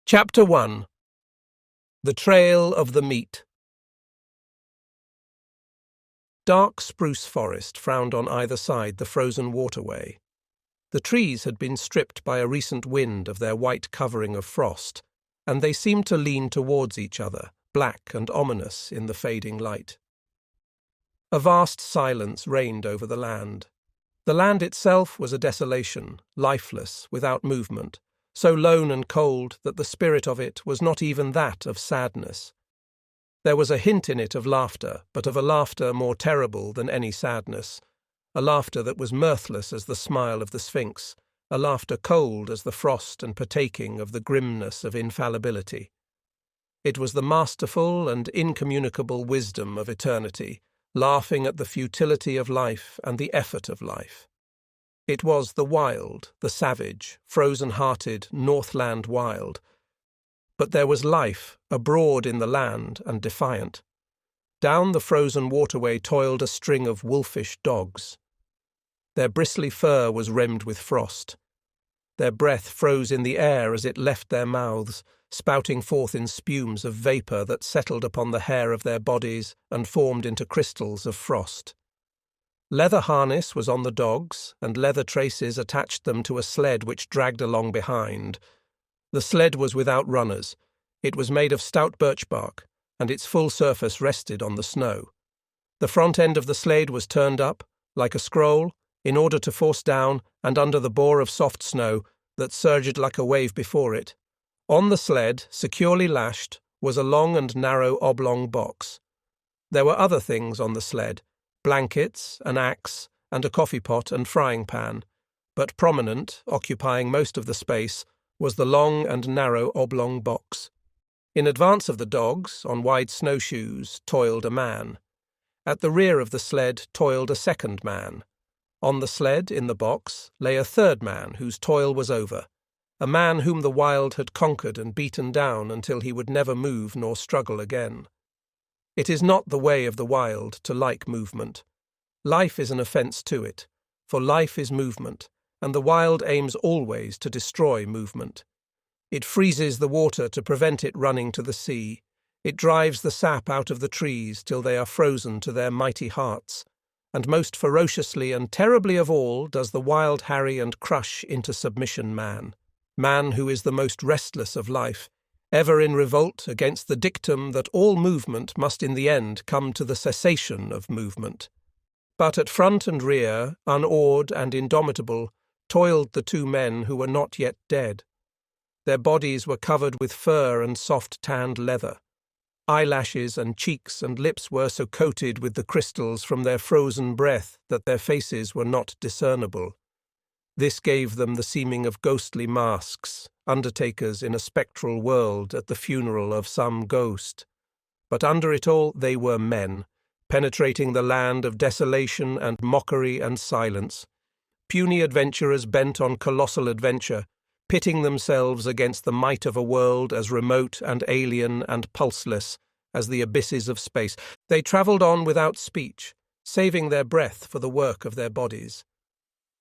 Chapter 1. The Trail of the Meat. Dark spruce forest frowned on either side the frozen waterway. The trees had been stripped by a recent wind of their white covering of frost, and they seemed to lean towards each other, black and ominous in the fading light. A vast silence reigned over the land. The land itself was a desolation, lifeless, without movement, so lone and cold that the spirit of it was not even that of sadness. There was a hint in it of laughter, but of a laughter more terrible than any sadness, a laughter that was mirthless as the smile of the Sphinx, a laughter cold as the frost and partaking of the grimness of infallibility. It was the masterful and incommunicable wisdom of eternity, laughing at the futility of life and the effort of life. It was the wild, the savage, frozen-hearted Northland wild. But there was life, abroad in the land and defiant. Down the frozen waterway toiled a string of wolfish dogs. Their bristly fur was rimmed with frost. Their breath froze in the air as it left their mouths, spouting forth in spumes of vapour that settled upon the hair of their bodies and formed into crystals of frost. Leather harness was on the dogs, and leather traces attached them to a sled which dragged along behind. The sled was without runners. It was made of stout birch bark, and its full surface rested on the snow. The front end of the sled was turned up, like a scroll, in order to force down and under the bore of soft snow that surged like a wave before it. On the sled, securely lashed, was a long and narrow oblong box. There were other things on the sled, blankets, an axe, and a coffee pot and frying pan, but prominent, occupying most of the space, was the long and narrow oblong box. In advance of the dogs, on wide snowshoes, toiled a man. At the rear of the sled toiled a second man. On the sled, in the box, lay a third man whose toil was over, a man whom the wild had conquered and beaten down until he would never move nor struggle again. It is not the way of the wild to like movement. Life is an offence to it, for life is movement, and the wild aims always to destroy movement. It freezes the water to prevent it running to the sea. It drives the sap out of the trees till they are frozen to their mighty hearts, and most ferociously and terribly of all does the wild harry and crush into submission man who is the most restless of life, ever in revolt against the dictum that all movement must in the end come to the cessation of movement. But at front and rear, unawed and indomitable, toiled the two men who were not yet dead. Their bodies were covered with fur and soft tanned leather. Eyelashes and cheeks and lips were so coated with the crystals from their frozen breath that their faces were not discernible. This gave them the seeming of ghostly masks, undertakers in a spectral world at the funeral of some ghost. But under it all they were men, penetrating the land of desolation and mockery and silence, puny adventurers bent on colossal adventure, pitting themselves against the might of a world as remote and alien and pulseless as the abysses of space. They travelled on without speech, saving their breath for the work of their bodies.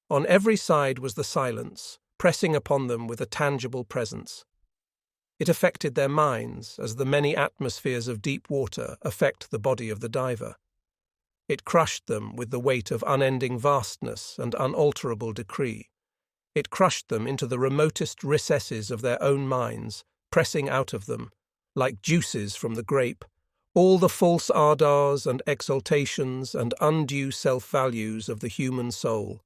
On every side was the silence, pressing upon them with a tangible presence. It affected their minds as the many atmospheres of deep water affect the body of the diver. It crushed them with the weight of unending vastness and unalterable decree. It crushed them into the remotest recesses of their own minds, pressing out of them, like juices from the grape, all the false ardours and exaltations and undue self-values of the human soul,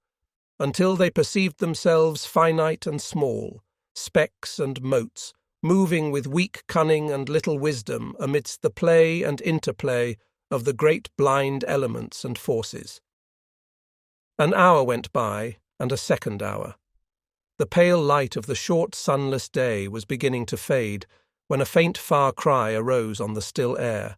until they perceived themselves finite and small, specks and motes, moving with weak cunning and little wisdom amidst the play and interplay of the great blind elements and forces. An hour went by, and a second hour. The pale light of the short sunless day was beginning to fade when a faint far cry arose on the still air.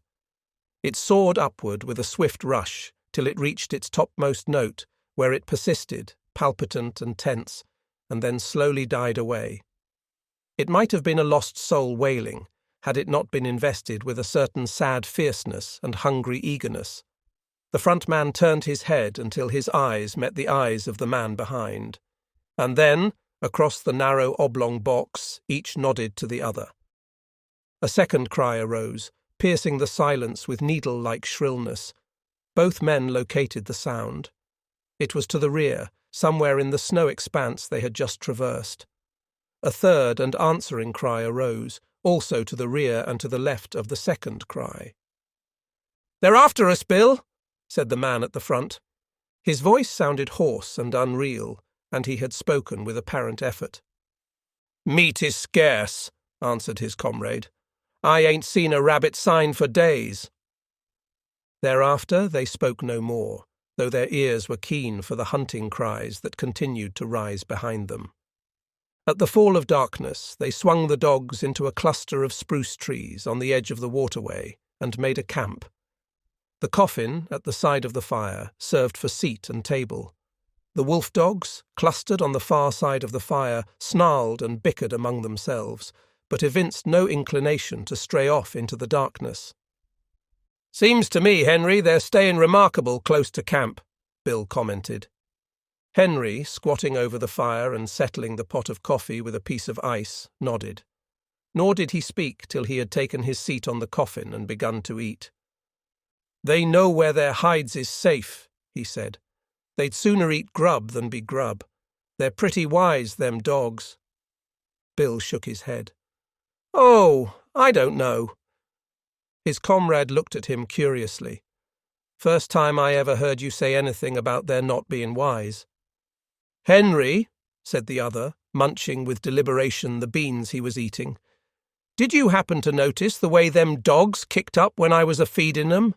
It soared upward with a swift rush till it reached its topmost note, where it persisted, palpitant and tense, and then slowly died away. It might have been a lost soul wailing, had it not been invested with a certain sad fierceness and hungry eagerness. The front man turned his head until his eyes met the eyes of the man behind. And then, Across the narrow oblong box, each nodded to the other. A second cry arose, piercing the silence with needle-like shrillness. Both men located the sound. It was to the rear, somewhere in the snow expanse they had just traversed. A third and answering cry arose, also to the rear and to the left of the second cry. "They're after us, Bill," said the man at the front. His voice sounded hoarse and unreal, and he had spoken with apparent effort. "Meat is scarce," answered his comrade. "I ain't seen a rabbit sign for days." Thereafter they spoke no more, though their ears were keen for the hunting cries that continued to rise behind them. At the fall of darkness, they swung the dogs into a cluster of spruce trees on the edge of the waterway and made a camp. The coffin, at the side of the fire, served for seat and table. The wolf dogs, clustered on the far side of the fire, snarled and bickered among themselves, but evinced no inclination to stray off into the darkness. "Seems to me, Henry, they're staying remarkable close to camp," Bill commented. Henry, squatting over the fire and settling the pot of coffee with a piece of ice, nodded. Nor did he speak till he had taken his seat on the coffin and begun to eat. "They know where their hides is safe," he said. "They'd sooner eat grub than be grub. They're pretty wise, them dogs." Bill shook his head. "Oh, I don't know." His comrade looked at him curiously. "First time I ever heard you say anything about their not being wise." "Henry," said the other, munching with deliberation the beans he was eating, "did you happen to notice the way them dogs kicked up when I was a-feeding them?"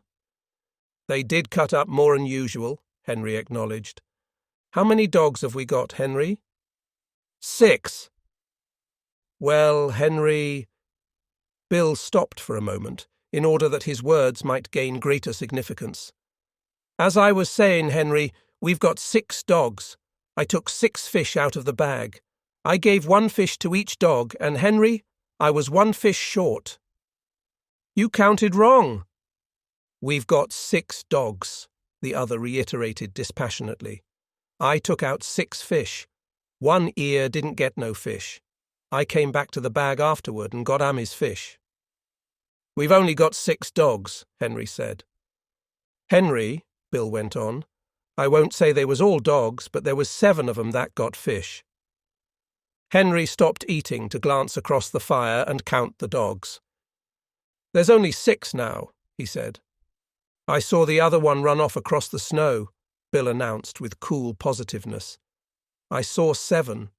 "They did cut up more'n usual," Henry acknowledged. "How many dogs have we got, Henry?" "6. "Well, Henry—" Bill stopped for a moment, in order that his words might gain greater significance. "As I was saying, Henry, we've got 6 dogs. I took 6 fish out of the bag. I gave 1 fish to each dog, and, Henry, I was 1 fish short." "You counted wrong." "We've got 6 dogs," the other reiterated dispassionately. "I took out 6 fish. 1 ear didn't get no fish. I came back to the bag afterward and got his fish." "We've only got 6 dogs," Henry said. "Henry," Bill went on, "I won't say they was all dogs, but there was 7 of 'em that got fish." Henry stopped eating to glance across the fire and count the dogs. "There's only 6 now," he said. "I saw the other one run off across the snow," Bill announced with cool positiveness. "I saw 7.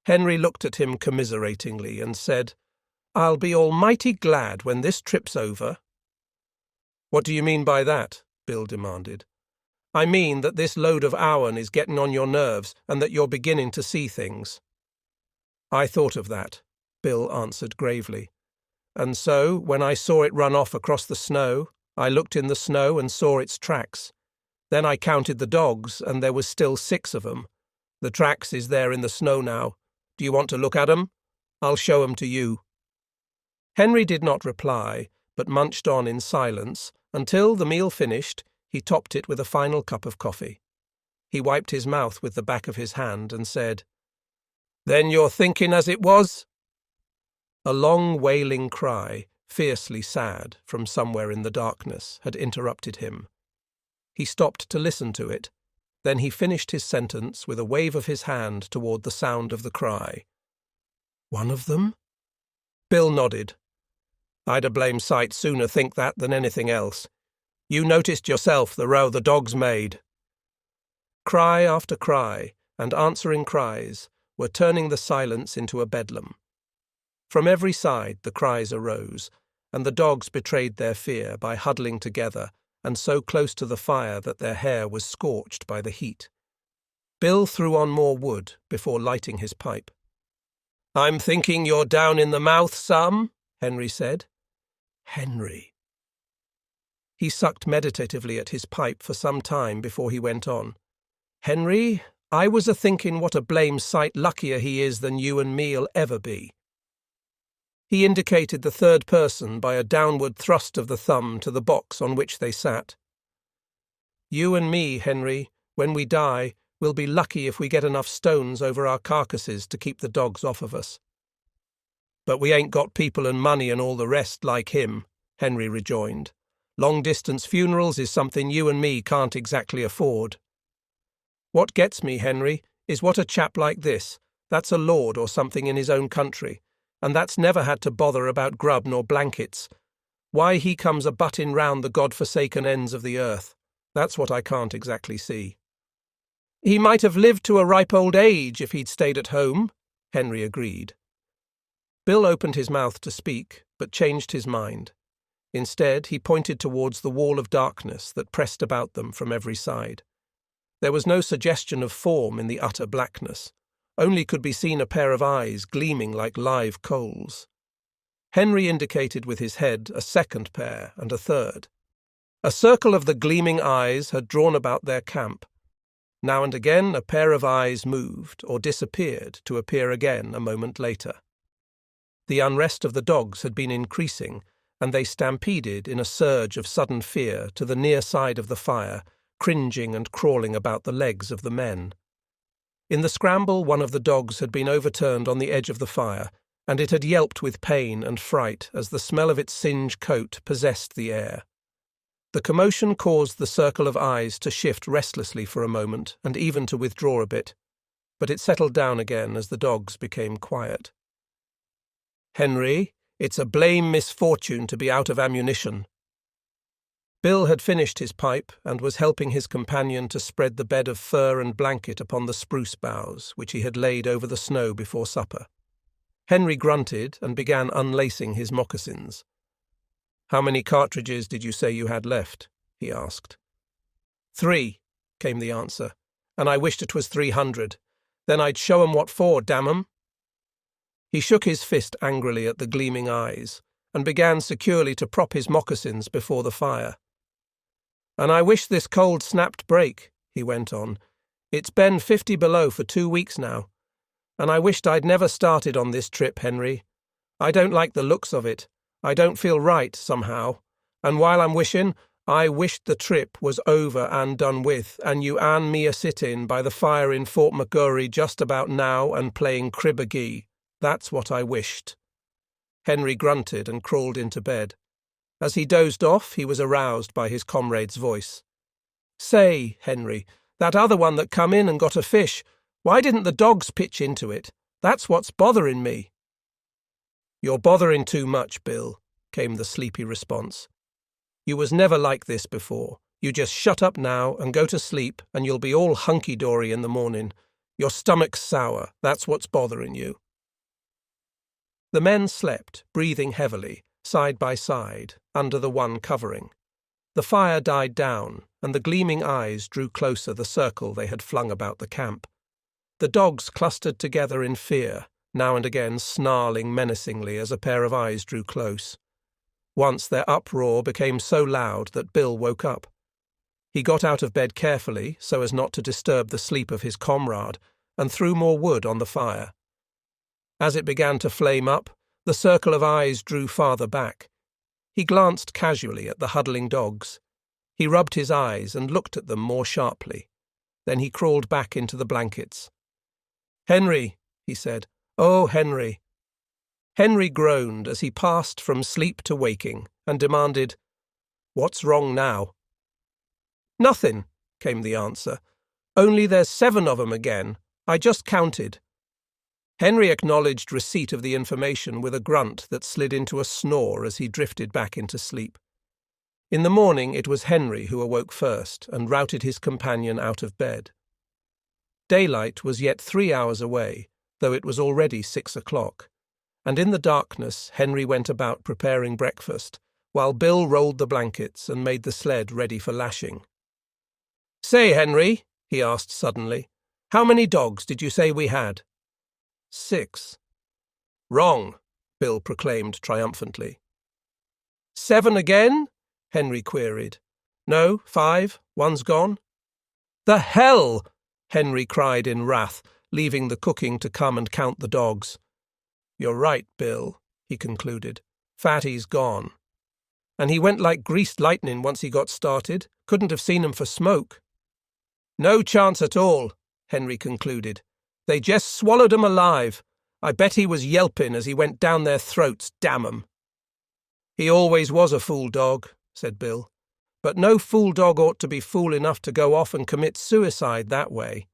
Henry looked at him commiseratingly and said, "I'll be almighty glad when this trip's over." "What do you mean by that?" Bill demanded. "I mean that this load of ourn is getting on your nerves and that you're beginning to see things." "I thought of that," Bill answered gravely. "And so, when I saw it run off across the snow, I looked in the snow and saw its tracks. Then I counted the dogs, and there was still 6 of 'em. The tracks is there in the snow now. Do you want to look at 'em? I'll show 'em to you." Henry did not reply, but munched on in silence until, the meal finished, he topped it with a final cup of coffee. He wiped his mouth with the back of his hand and said, "Then you're thinking as it was?" A long wailing cry, fiercely sad, from somewhere in the darkness, had interrupted him. He stopped to listen to it. Then he finished his sentence with a wave of his hand toward the sound of the cry. "One of them?" Bill nodded. "I'd a blame sight sooner think that than anything else. You noticed yourself the row the dogs made." Cry after cry, and answering cries, were turning the silence into a bedlam. From every side the cries arose, and the dogs betrayed their fear by huddling together and so close to the fire that their hair was scorched by the heat. Bill threw on more wood before lighting his pipe. "I'm thinking you're down in the mouth some," Henry said. "Henry." He sucked meditatively at his pipe for some time before he went on. "Henry, I was a-thinking what a blame sight luckier he is than you and me'll ever be." He indicated the third person by a downward thrust of the thumb to the box on which they sat. "You and me, Henry, when we die, We'll be lucky if we get enough stones over our carcasses to keep the dogs off of us." "But we ain't got people and money and all the rest like him," Henry rejoined. "Long-distance funerals is something you and me can't exactly afford." "What gets me, Henry, is what a chap like this, that's a lord or something in his own country, and that's never had to bother about grub nor blankets, why he comes a-butting round the God-forsaken ends of the earth. That's what I can't exactly see." "He might have lived to a ripe old age if he'd stayed at home," Henry agreed. Bill opened his mouth to speak, but changed his mind. Instead, he pointed towards the wall of darkness that pressed about them from every side. There was no suggestion of form in the utter blackness. Only could be seen a pair of eyes gleaming like live coals. Henry indicated with his head a second pair and a third. A circle of the gleaming eyes had drawn about their camp. Now and again a pair of eyes moved or disappeared to appear again a moment later. The unrest of the dogs had been increasing, and they stampeded in a surge of sudden fear to the near side of the fire, cringing and crawling about the legs of the men. In the scramble, one of the dogs had been overturned on the edge of the fire, and it had yelped with pain and fright as the smell of its singed coat possessed the air. The commotion caused the circle of eyes to shift restlessly for a moment and even to withdraw a bit, but it settled down again as the dogs became quiet. "Henry, it's a blame misfortune to be out of ammunition." Bill had finished his pipe and was helping his companion to spread the bed of fur and blanket upon the spruce boughs which he had laid over the snow before supper. Henry grunted and began unlacing his moccasins. "How many cartridges did you say you had left?" he asked. "3," came the answer, "and I wished it was 300. Then I'd show 'em what for, damn 'em." He shook his fist angrily at the gleaming eyes and began securely to prop his moccasins before the fire. "And I wish this cold snapped break," he went on. "It's been 50 below for 2 weeks now. And I wished I'd never started on this trip, Henry. I don't like the looks of it. I don't feel right, somehow. And while I'm wishing, I wished the trip was over and done with, and you and me a-sitting by the fire in Fort McGurry just about now and playing crib-a-gee. That's what I wished." Henry grunted and crawled into bed. As he dozed off, he was aroused by his comrade's voice. "Say, Henry, that other one that come in and got a fish, why didn't the dogs pitch into it? That's what's bothering me." "You're bothering too much, Bill," came the sleepy response. "You was never like this before. You just shut up now and go to sleep and you'll be all hunky-dory in the morning. Your stomach's sour, that's what's bothering you." The men slept, breathing heavily, side by side, under the one covering. The fire died down, and the gleaming eyes drew closer the circle they had flung about the camp. The dogs clustered together in fear, now and again snarling menacingly as a pair of eyes drew close. Once their uproar became so loud that Bill woke up. He got out of bed carefully, so as not to disturb the sleep of his comrade, and threw more wood on the fire. As it began to flame up, the circle of eyes drew farther back. He glanced casually at the huddling dogs. He rubbed his eyes and looked at them more sharply. Then he crawled back into the blankets. "Henry," he said. "Oh, Henry." Henry groaned as he passed from sleep to waking and demanded, "What's wrong now?" "Nothing," came the answer. "Only there's 7 of 'em again. I just counted." Henry acknowledged receipt of the information with a grunt that slid into a snore as he drifted back into sleep. In the morning it was Henry who awoke first and routed his companion out of bed. Daylight was yet 3 hours away, though it was already 6 o'clock, and in the darkness Henry went about preparing breakfast, while Bill rolled the blankets and made the sled ready for lashing. "Say, Henry," he asked suddenly, "how many dogs did you say we had?" 6. "Wrong," Bill proclaimed triumphantly. 7 again?" Henry queried. "No, 5. One's gone." "The hell!" Henry cried in wrath, leaving the cooking to come and count the dogs. "You're right, Bill," he concluded. "Fatty's gone. And he went like greased lightning once he got started. Couldn't have seen him for smoke." "No chance at all," Henry concluded. "They just swallowed 'em alive. I bet he was yelping as he went down their throats, damn 'em." "He always was a fool dog," said Bill. "But no fool dog ought to be fool enough to go off and commit suicide that way."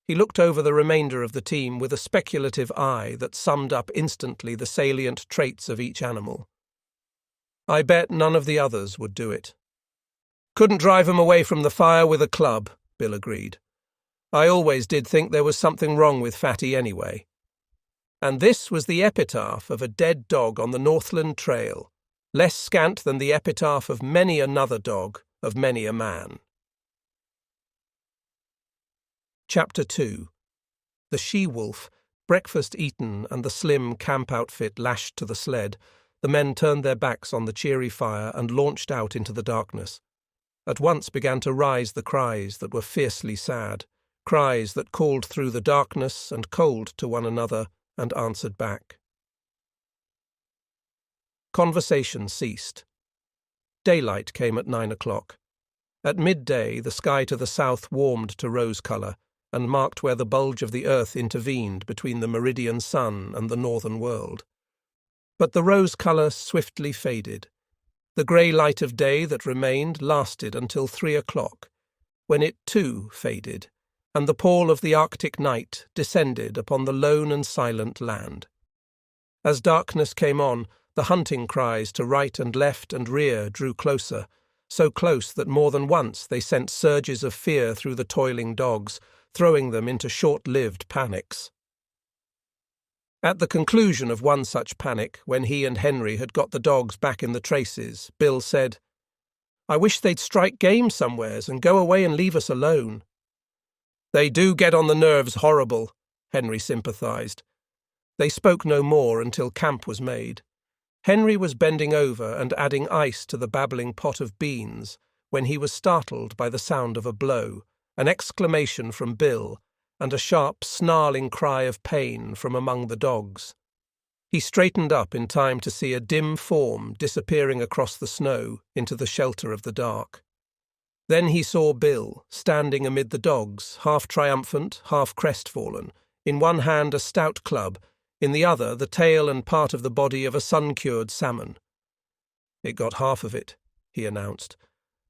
He looked over the remainder of the team with a speculative eye that summed up instantly the salient traits of each animal. "I bet none of the others would do it." "Couldn't drive 'em away from the fire with a club," Bill agreed. "I always did think there was something wrong with Fatty anyway." And this was the epitaph of a dead dog on the Northland Trail, less scant than the epitaph of many another dog, of many a man. Chapter 2. The she-wolf, breakfast eaten and the slim camp outfit lashed to the sled, the men turned their backs on the cheery fire and launched out into the darkness. At once began to rise the cries that were fiercely sad, cries that called through the darkness and cold to one another and answered back. Conversation ceased. Daylight came at 9 o'clock. At midday the sky to the south warmed to rose colour, and marked where the bulge of the earth intervened between the meridian sun and the northern world. But the rose colour swiftly faded. The grey light of day that remained lasted until 3 o'clock, when it too faded, and the pall of the Arctic night descended upon the lone and silent land. As darkness came on, the hunting cries to right and left and rear drew closer, so close that more than once they sent surges of fear through the toiling dogs, throwing them into short-lived panics. At the conclusion of one such panic, when he and Henry had got the dogs back in the traces, Bill said, "I wish they'd strike game somewheres and go away and leave us alone." "They do get on the nerves horrible," Henry sympathised. They spoke no more until camp was made. Henry was bending over and adding ice to the babbling pot of beans when he was startled by the sound of a blow, an exclamation from Bill, and a sharp, snarling cry of pain from among the dogs. He straightened up in time to see a dim form disappearing across the snow into the shelter of the dark. Then he saw Bill, standing amid the dogs, half triumphant, half crestfallen, in one hand a stout club, in the other the tail and part of the body of a sun-cured salmon. "It got half of it," he announced,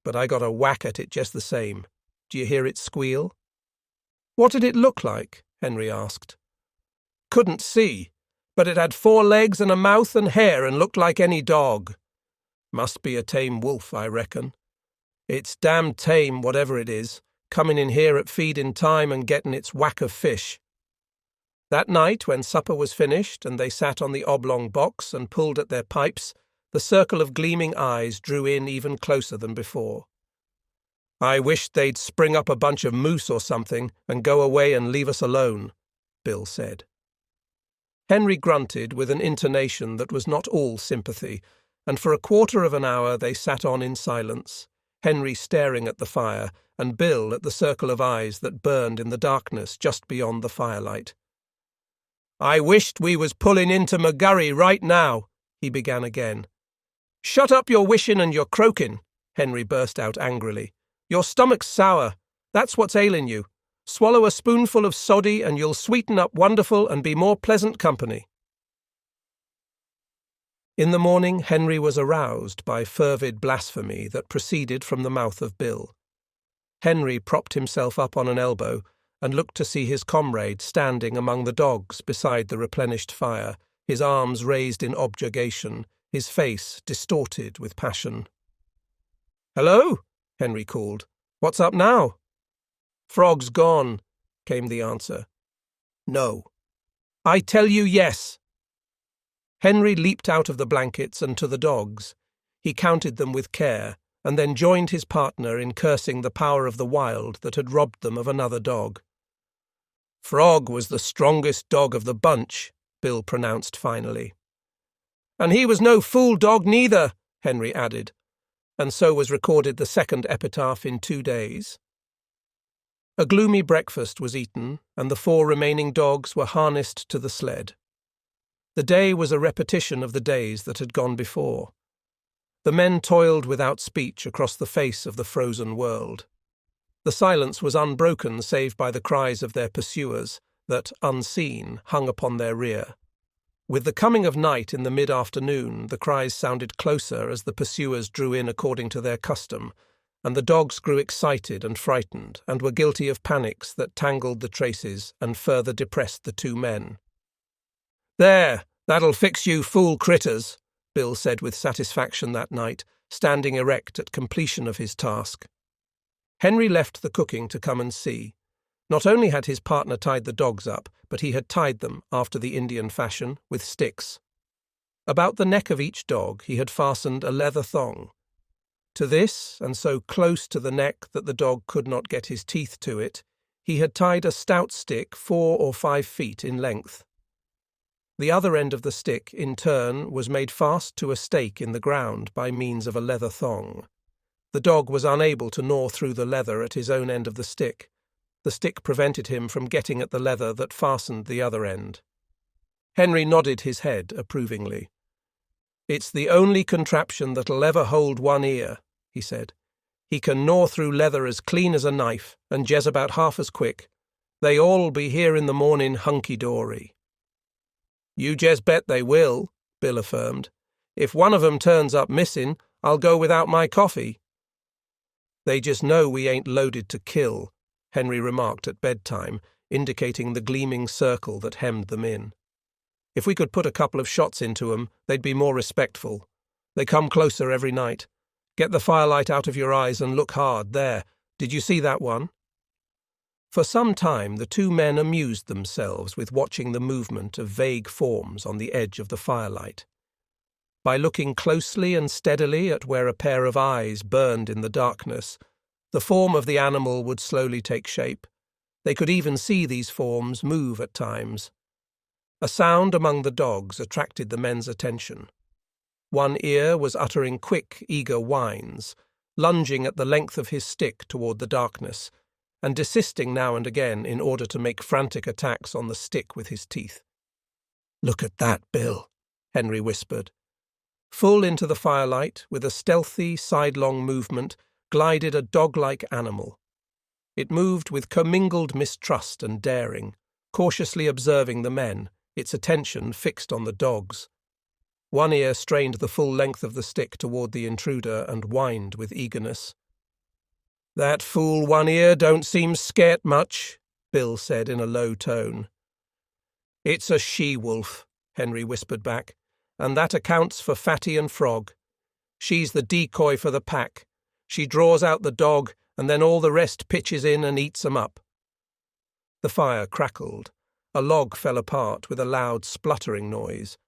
"but I got a whack at it just the same. Do you hear it squeal?" "What did it look like?" Henry asked. "Couldn't see, but it had 4 legs and a mouth and hair and looked like any dog. Must be a tame wolf, I reckon. It's damned tame, whatever it is, coming in here at feeding time and getting its whack of fish." That night, when supper was finished and they sat on the oblong box and pulled at their pipes, the circle of gleaming eyes drew in even closer than before. "I wished they'd spring up a bunch of moose or something and go away and leave us alone," Bill said. Henry grunted with an intonation that was not all sympathy, and for a quarter of an hour they sat on in silence, Henry staring at the fire and Bill at the circle of eyes that burned in the darkness just beyond the firelight. "I wished we was pulling into McGurry right now," he began again. "Shut up your wishing and your croaking," Henry burst out angrily. "Your stomach's sour. That's what's ailing you. Swallow a spoonful of soddy and you'll sweeten up wonderful and be more pleasant company." In the morning, Henry was aroused by fervid blasphemy that proceeded from the mouth of Bill. Henry propped himself up on an elbow and looked to see his comrade standing among the dogs beside the replenished fire, his arms raised in objurgation, his face distorted with passion. "Hello?" Henry called. "What's up now?" "Frog's gone," came the answer. "No." "I tell you yes." Henry leaped out of the blankets and to the dogs. He counted them with care, and then joined his partner in cursing the power of the wild that had robbed them of another dog. "Frog was the strongest dog of the bunch," Bill pronounced finally. "And he was no fool dog neither," Henry added, and so was recorded the second epitaph in 2 days. A gloomy breakfast was eaten, and the 4 remaining dogs were harnessed to the sled. The day was a repetition of the days that had gone before. The men toiled without speech across the face of the frozen world. The silence was unbroken save by the cries of their pursuers that, unseen, hung upon their rear. With the coming of night in the mid-afternoon, the cries sounded closer as the pursuers drew in according to their custom, and the dogs grew excited and frightened, and were guilty of panics that tangled the traces and further depressed the two men. "There, that'll fix you fool critters," Bill said with satisfaction that night, standing erect at completion of his task. Henry left the cooking to come and see. Not only had his partner tied the dogs up, but he had tied them, after the Indian fashion, with sticks. About the neck of each dog he had fastened a leather thong. To this, and so close to the neck that the dog could not get his teeth to it, he had tied a stout stick 4 or 5 feet in length. The other end of the stick, in turn, was made fast to a stake in the ground by means of a leather thong. The dog was unable to gnaw through the leather at his own end of the stick. The stick prevented him from getting at the leather that fastened the other end. Henry nodded his head approvingly. "It's the only contraption that'll ever hold one ear," he said. "He can gnaw through leather as clean as a knife, and Jez about half as quick. They all'll be here in the morning hunky-dory." "You just bet they will," Bill affirmed. "If one of 'em turns up missing, I'll go without my coffee." "They just know we ain't loaded to kill," Henry remarked at bedtime, indicating the gleaming circle that hemmed them in. "If we could put a couple of shots into 'em, they'd be more respectful. They come closer every night. Get the firelight out of your eyes and look hard. There, did you see that one?" For some time the two men amused themselves with watching the movement of vague forms on the edge of the firelight. By looking closely and steadily at where a pair of eyes burned in the darkness, the form of the animal would slowly take shape. They could even see these forms move at times. A sound among the dogs attracted the men's attention. One ear was uttering quick, eager whines, lunging at the length of his stick toward the darkness, and desisting now and again in order to make frantic attacks on the stick with his teeth. "Look at that, Bill," Henry whispered. Full into the firelight, with a stealthy, sidelong movement, glided a dog-like animal. It moved with commingled mistrust and daring, cautiously observing the men, its attention fixed on the dogs. One ear strained the full length of the stick toward the intruder and whined with eagerness. "That fool One Ear don't seem scared much," Bill said in a low tone. "It's a she-wolf," Henry whispered back, "and that accounts for Fatty and Frog. She's the decoy for the pack. She draws out the dog, and then all the rest pitches in and eats 'em up." The fire crackled. A log fell apart with a loud spluttering noise.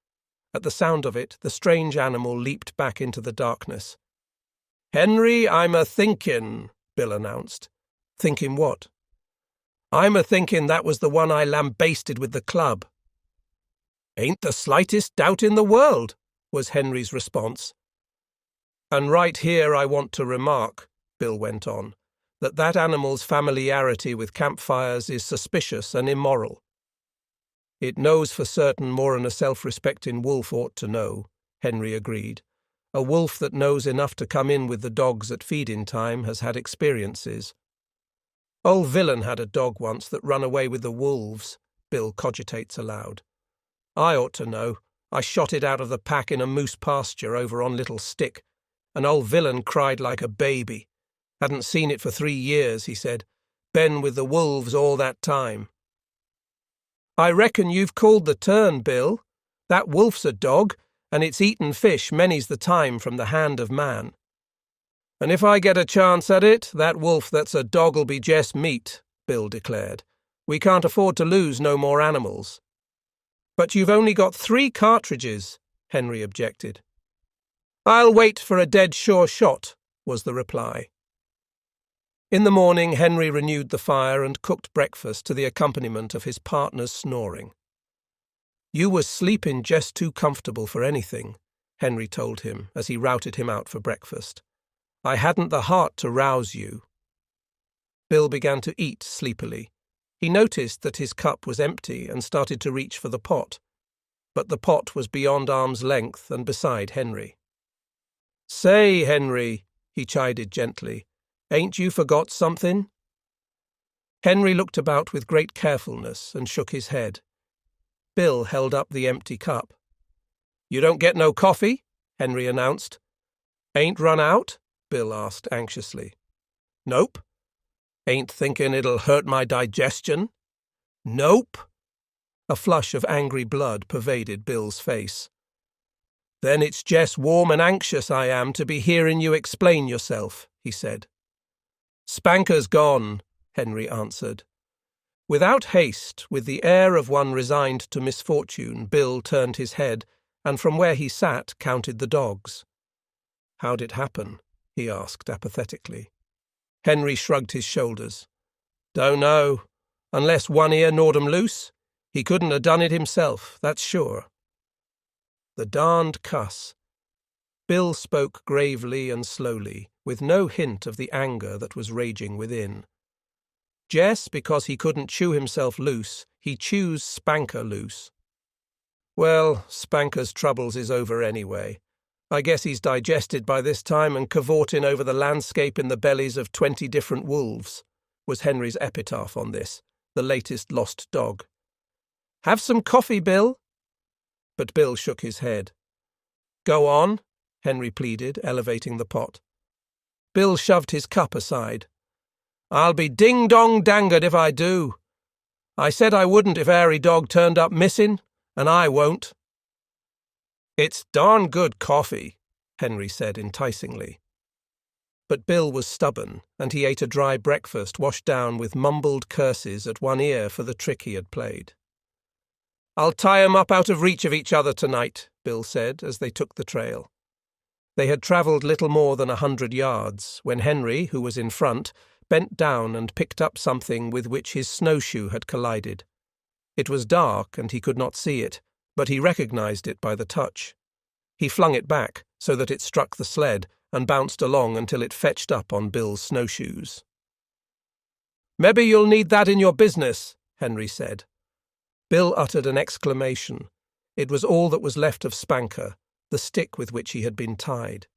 At the sound of it, the strange animal leaped back into the darkness. "Henry, I'm a-thinkin'," Bill announced. "Thinking what?" "I'm a-thinkin' that was the one I lambasted with the club." "Ain't the slightest doubt in the world," was Henry's response. "And right here I want to remark," Bill went on, that animal's familiarity with campfires is suspicious and immoral." "It knows for certain more'n a self-respecting wolf ought to know," Henry agreed. "A wolf that knows enough to come in with the dogs at feeding time has had experiences." "Old Villain had a dog once that run away with the wolves," Bill cogitates aloud. "I ought to know. I shot it out of the pack in a moose pasture over on Little Stick, and old Villain cried like a baby. Hadn't seen it for 3 years, he said. Been with the wolves all that time." "I reckon you've called the turn, Bill. That wolf's a dog, and it's eaten fish many's the time from the hand of man. And if I get a chance at it, that wolf that's a dog'll be jest meat," Bill declared. "We can't afford to lose no more animals." "But you've only got 3 cartridges," Henry objected. "I'll wait for a dead sure shot," was the reply. In the morning, Henry renewed the fire and cooked breakfast to the accompaniment of his partner's snoring. "You was sleeping just too comfortable for anything," Henry told him as he routed him out for breakfast. "I hadn't the heart to rouse you." Bill began to eat sleepily. He noticed that his cup was empty and started to reach for the pot. But the pot was beyond arm's length and beside Henry. "Say, Henry," he chided gently, "ain't you forgot something? Henry looked about with great carefulness and shook his head. Bill held up the empty cup. "You don't get no coffee?" Henry announced. "Ain't run out?" Bill asked anxiously. "Nope." "Ain't thinking it'll hurt my digestion?" "Nope." A flush of angry blood pervaded Bill's face. "Then it's jest warm and anxious I am to be hearing you explain yourself," he said. "Spanker's gone," Henry answered. Without haste, with the air of one resigned to misfortune, Bill turned his head, and from where he sat counted the dogs. "How'd it happen?" he asked apathetically. Henry shrugged his shoulders. "Don't know. Unless One Ear gnawed 'em loose. He couldn't have done it himself, that's sure." "The darned cuss." Bill spoke gravely and slowly, with no hint of the anger that was raging within. "Jess, because he couldn't chew himself loose, he chews Spanker loose." "Well, Spanker's troubles is over anyway. I guess he's digested by this time and cavorting over the landscape in the bellies of 20 different wolves," was Henry's epitaph on this, the latest lost dog. "Have some coffee, Bill?" But Bill shook his head. "Go on," Henry pleaded, elevating the pot. Bill shoved his cup aside. "I'll be ding-dong-dangered if I do. I said I wouldn't if Airy Dog turned up missing, and I won't." "It's darn good coffee," Henry said enticingly. But Bill was stubborn, and he ate a dry breakfast washed down with mumbled curses at One Ear for the trick he had played. "I'll tie 'em up out of reach of each other tonight," Bill said as they took the trail. They had travelled little more than 100 yards, when Henry, who was in front, bent down and picked up something with which his snowshoe had collided. It was dark and he could not see it, but he recognized it by the touch. He flung it back so that it struck the sled and bounced along until it fetched up on Bill's snowshoes. "Maybe you'll need that in your business," Henry said. Bill uttered an exclamation. It was all that was left of Spanker, the stick with which he had been tied.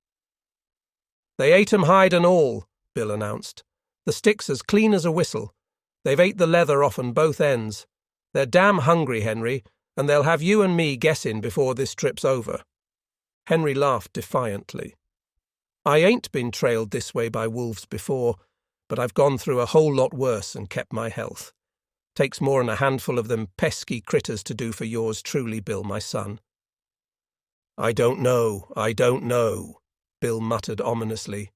"They ate 'em hide and all," Bill announced. "The stick's as clean as a whistle. They've ate the leather off on both ends. They're damn hungry, Henry, and they'll have you and me guessing before this trip's over." Henry laughed defiantly. "I ain't been trailed this way by wolves before, but I've gone through a whole lot worse and kept my health. Takes more'n a handful of them pesky critters to do for yours truly, Bill, my son." I don't know," Bill muttered ominously.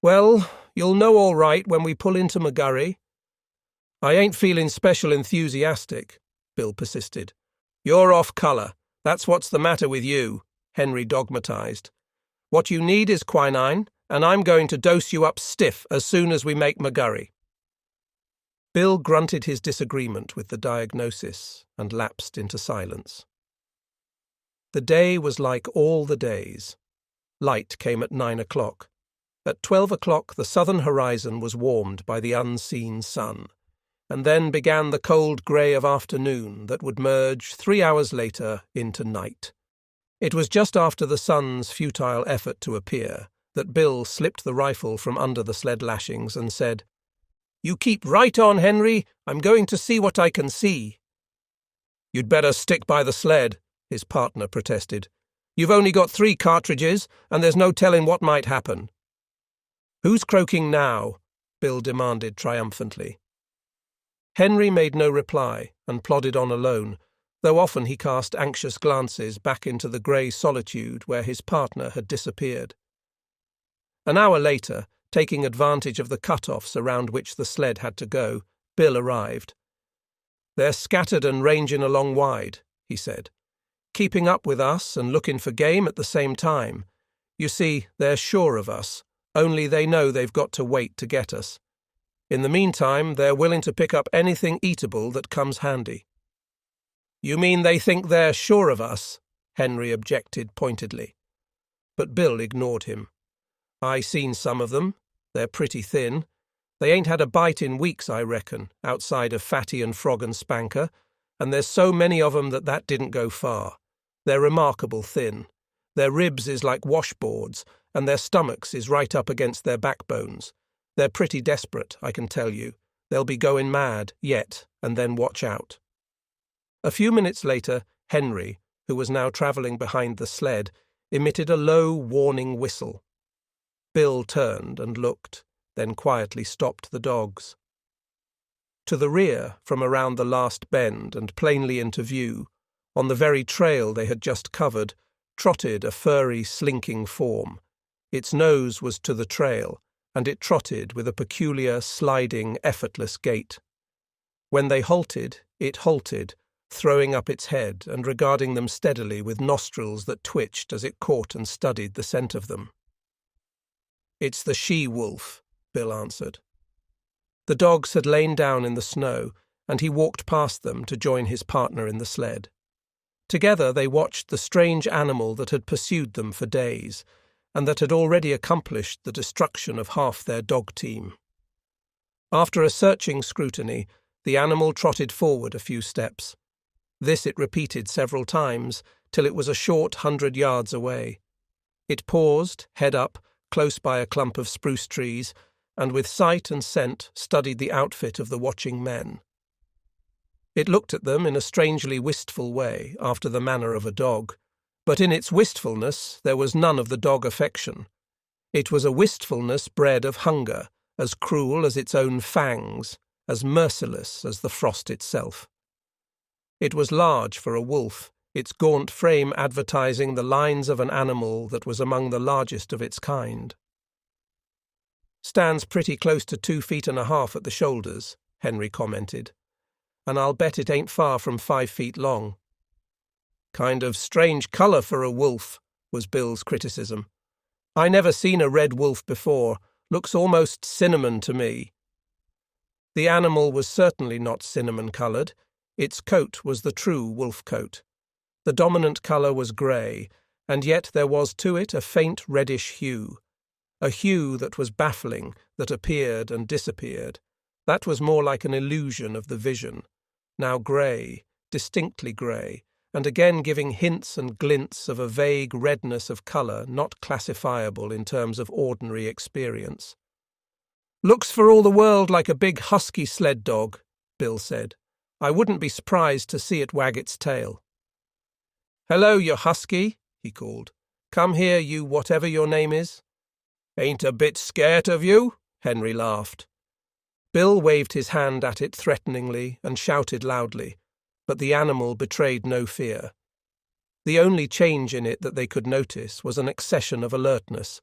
"Well, you'll know all right when we pull into McGurry." "I ain't feeling special enthusiastic," Bill persisted. "You're off colour. That's what's the matter with you," Henry dogmatized. "What you need is quinine, and I'm going to dose you up stiff as soon as we make McGurry." Bill grunted his disagreement with the diagnosis and lapsed into silence. The day was like all the days. Light came at 9 o'clock. At 12 o'clock the southern horizon was warmed by the unseen sun, and then began the cold grey of afternoon that would merge 3 hours later into night. It was just after the sun's futile effort to appear that Bill slipped the rifle from under the sled lashings and said, "You keep right on, Henry. I'm going to see what I can see." "You'd better stick by the sled," his partner protested. "You've only got 3 cartridges, and there's no telling what might happen." "Who's croaking now?" Bill demanded triumphantly. Henry made no reply and plodded on alone, though often he cast anxious glances back into the grey solitude where his partner had disappeared. An hour later, taking advantage of the cut-offs around which the sled had to go, Bill arrived. "They're scattered and ranging along wide," he said. "Keeping up with us and looking for game at the same time. You see, they're sure of us, only they know they've got to wait to get us. In the meantime, they're willing to pick up anything eatable that comes handy." "You mean they think they're sure of us?" Henry objected pointedly. But Bill ignored him. "I seen some of them. They're pretty thin. They ain't had a bite in weeks, I reckon, outside of Fatty and Frog and Spanker, and there's so many of 'em that didn't go far. They're remarkable thin. Their ribs is like washboards, and their stomachs is right up against their backbones. They're pretty desperate, I can tell you, They'll be going mad yet, and then watch out." A few minutes later, Henry, who was now travelling behind the sled, emitted a low, warning whistle. Bill turned and looked, then quietly stopped the dogs. To the rear, from around the last bend and plainly into view, on the very trail they had just covered, trotted a furry, slinking form. Its nose was to the trail, and it trotted with a peculiar, sliding, effortless gait. When they halted, it halted, throwing up its head and regarding them steadily with nostrils that twitched as it caught and studied the scent of them. "It's the she-wolf," Bill answered. The dogs had lain down in the snow, and he walked past them to join his partner in the sled. Together they watched the strange animal that had pursued them for days, and that had already accomplished the destruction of half their dog team. After a searching scrutiny, the animal trotted forward a few steps. This it repeated several times, till it was a short 100 yards away. It paused, head up, close by a clump of spruce trees, and with sight and scent studied the outfit of the watching men. It looked at them in a strangely wistful way, after the manner of a dog, but in its wistfulness there was none of the dog affection. It was a wistfulness bred of hunger, as cruel as its own fangs, as merciless as the frost itself. It was large for a wolf, its gaunt frame advertising the lines of an animal that was among the largest of its kind. "Stands pretty close to 2.5 feet at the shoulders," Henry commented, "and I'll bet it ain't far from 5 feet long." "Kind of strange colour for a wolf," was Bill's criticism. "I never seen a red wolf before. Looks almost cinnamon to me." The animal was certainly not cinnamon-coloured. Its coat was the true wolf coat. The dominant colour was grey, and yet there was to it a faint reddish hue. A hue that was baffling, that appeared and disappeared. That was more like an illusion of the vision. Now grey, distinctly grey, and again giving hints and glints of a vague redness of colour not classifiable in terms of ordinary experience. "Looks for all the world like a big husky sled dog," Bill said. "I wouldn't be surprised to see it wag its tail." "Hello, you husky," he called. "Come here, you whatever your name is." "Ain't a bit scared of you?" Henry laughed. Bill waved his hand at it threateningly and shouted loudly, but the animal betrayed no fear. The only change in it that they could notice was an accession of alertness.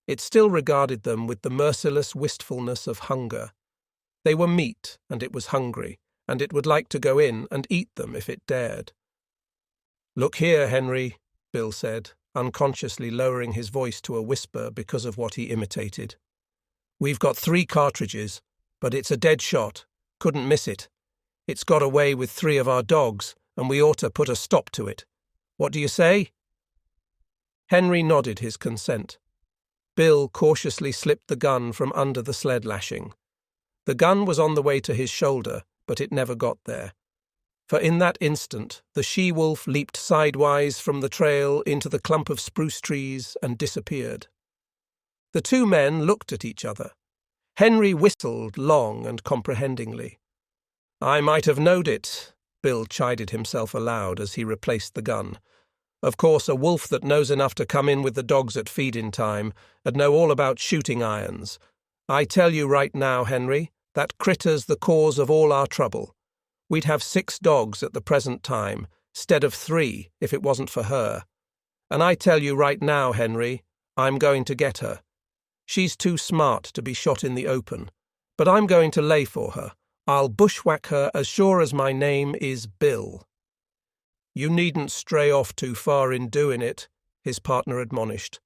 It still regarded them with the merciless wistfulness of hunger. They were meat, and it was hungry, and it would like to go in and eat them if it dared. "Look here, Henry," Bill said, unconsciously lowering his voice to a whisper because of what he imitated. "We've got 3 cartridges, but it's a dead shot. Couldn't miss it. It's got away with 3 of our dogs, and we ought to put a stop to it. What do you say?" Henry nodded his consent. Bill cautiously slipped the gun from under the sled lashing. The gun was on the way to his shoulder, but it never got there. For in that instant the she-wolf leaped sidewise from the trail into the clump of spruce trees and disappeared. The 2 men looked at each other. Henry whistled long and comprehendingly. "I might have knowed it," Bill chided himself aloud as he replaced the gun. "Of course, a wolf that knows enough to come in with the dogs at feeding time and know all about shooting irons. I tell you right now, Henry, that critter's the cause of all our trouble. We'd have 6 dogs at the present time, 'stead of 3, if it wasn't for her. And I tell you right now, Henry, I'm going to get her. She's too smart to be shot in the open, but I'm going to lay for her. I'll bushwhack her as sure as my name is Bill." "You needn't stray off too far in doing it," his partner admonished.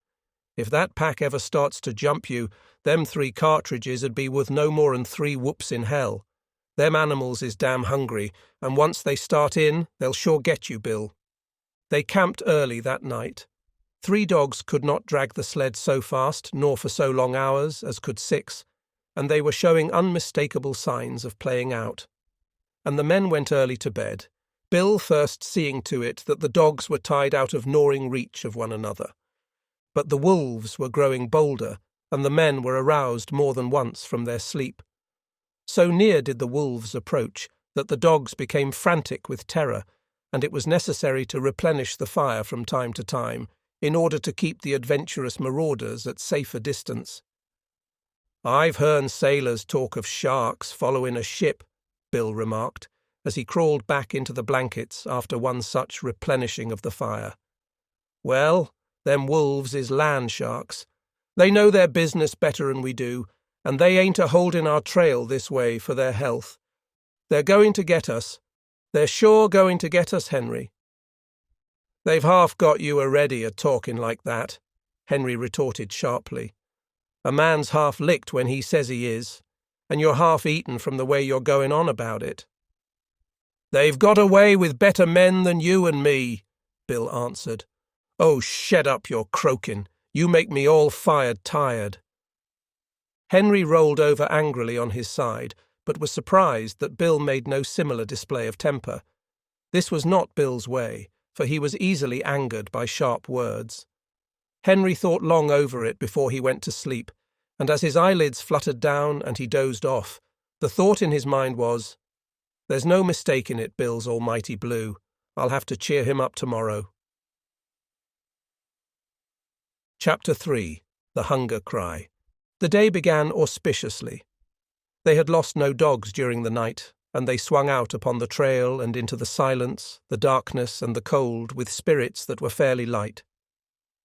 "If that pack ever starts to jump you, them 3 cartridges 'd be worth no more'n 3 whoops in hell. Them animals is damn hungry, and once they start in, they'll sure get you, Bill." They camped early that night. 3 dogs could not drag the sled so fast nor for so long hours as could 6, and they were showing unmistakable signs of playing out. And the men went early to bed, Bill first seeing to it that the dogs were tied out of gnawing reach of one another. But the wolves were growing bolder, and the men were aroused more than once from their sleep. So near did the wolves approach that the dogs became frantic with terror, and it was necessary to replenish the fire from time to time in order to keep the adventurous marauders at safer distance. "I've heard sailors talk of sharks following a ship," Bill remarked, as he crawled back into the blankets after one such replenishing of the fire. "Well, them wolves is land sharks. They know their business better'n we do, and they ain't a-holding our trail this way for their health. They're going to get us. They're sure going to get us, Henry." "They've half got you a-ready a-talking like that," Henry retorted sharply. "A man's half licked when he says he is, and you're half eaten from the way you're going on about it." "They've got away with better men than you and me," Bill answered. "Oh, shet up your croaking. You make me all fired tired." Henry rolled over angrily on his side, but was surprised that Bill made no similar display of temper. This was not Bill's way, for he was easily angered by sharp words. Henry thought long over it before he went to sleep, and as his eyelids fluttered down and he dozed off, the thought in his mind was, "There's no mistaking it, Bill's almighty blue. I'll have to cheer him up tomorrow." Chapter 3. The Hunger Cry. The day began auspiciously. They had lost no dogs during the night, and they swung out upon the trail and into the silence, the darkness, and the cold with spirits that were fairly light.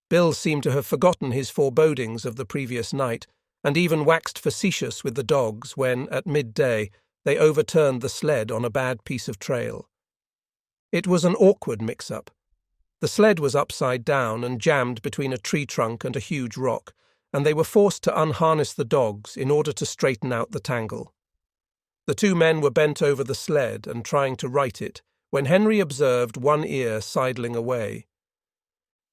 Bill seemed to have forgotten his forebodings of the previous night, and even waxed facetious with the dogs when, at midday, they overturned the sled on a bad piece of trail. It was an awkward mix-up. The sled was upside down and jammed between a tree trunk and a huge rock, and they were forced to unharness the dogs in order to straighten out the tangle. The two men were bent over the sled and trying to right it, when Henry observed One Ear sidling away.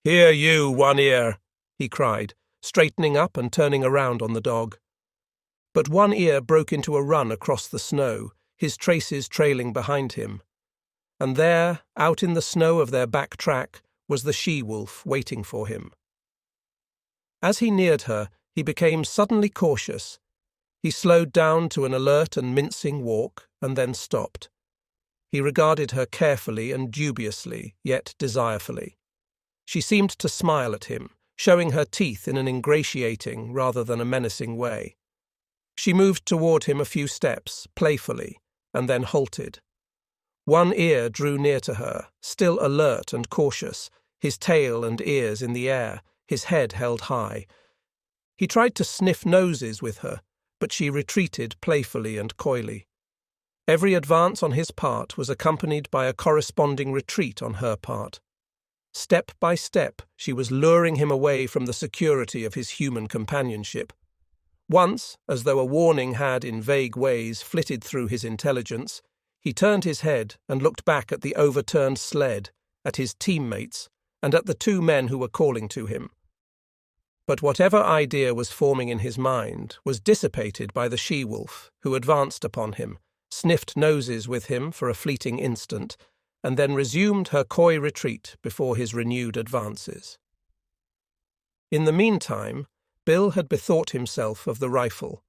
"Here, you, One Ear," he cried, straightening up and turning around on the dog. But One Ear broke into a run across the snow, his traces trailing behind him. And there, out in the snow of their back track, was the she-wolf waiting for him. As he neared her, he became suddenly cautious. He slowed down to an alert and mincing walk, and then stopped. He regarded her carefully and dubiously, yet desirefully. She seemed to smile at him, showing her teeth in an ingratiating rather than a menacing way. She moved toward him a few steps, playfully, and then halted. One Ear drew near to her, still alert and cautious, his tail and ears in the air, his head held high. He tried to sniff noses with her, but she retreated playfully and coyly. Every advance on his part was accompanied by a corresponding retreat on her part. Step by step, she was luring him away from the security of his human companionship. Once, as though a warning had in vague ways flitted through his intelligence, he turned his head and looked back at the overturned sled, at his teammates, and at the two men who were calling to him. But whatever idea was forming in his mind was dissipated by the she-wolf, who advanced upon him, sniffed noses with him for a fleeting instant, and then resumed her coy retreat before his renewed advances. In the meantime, Bill had bethought himself of the rifle.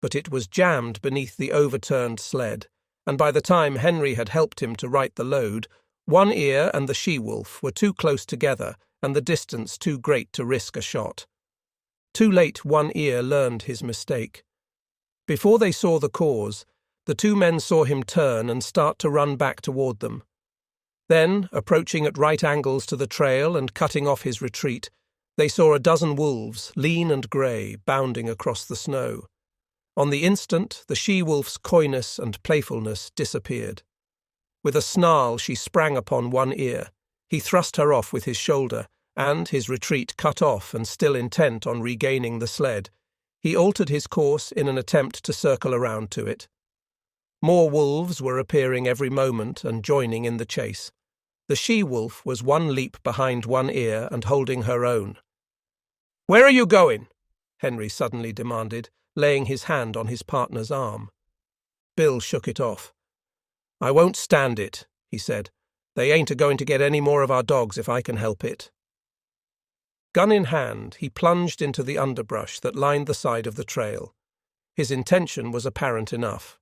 But it was jammed beneath the overturned sled, and by the time Henry had helped him to right the load, One Ear and the she-wolf were too close together and the distance too great to risk a shot. Too late One Ear learned his mistake. Before they saw the cause, the two men saw him turn and start to run back toward them. Then, approaching at right angles to the trail and cutting off his retreat, they saw a dozen wolves, lean and grey, bounding across the snow. On the instant, the she-wolf's coyness and playfulness disappeared. With a snarl, she sprang upon One Ear. He thrust her off with his shoulder, and, his retreat cut off and still intent on regaining the sled, he altered his course in an attempt to circle around to it. More wolves were appearing every moment and joining in the chase. The she-wolf was one leap behind One Ear and holding her own. "Where are you going?" Henry suddenly demanded, laying his hand on his partner's arm. Bill shook it off. "I won't stand it," he said. "They ain't a-going to get any more of our dogs if I can help it." Gun in hand, he plunged into the underbrush that lined the side of the trail. His intention was apparent enough.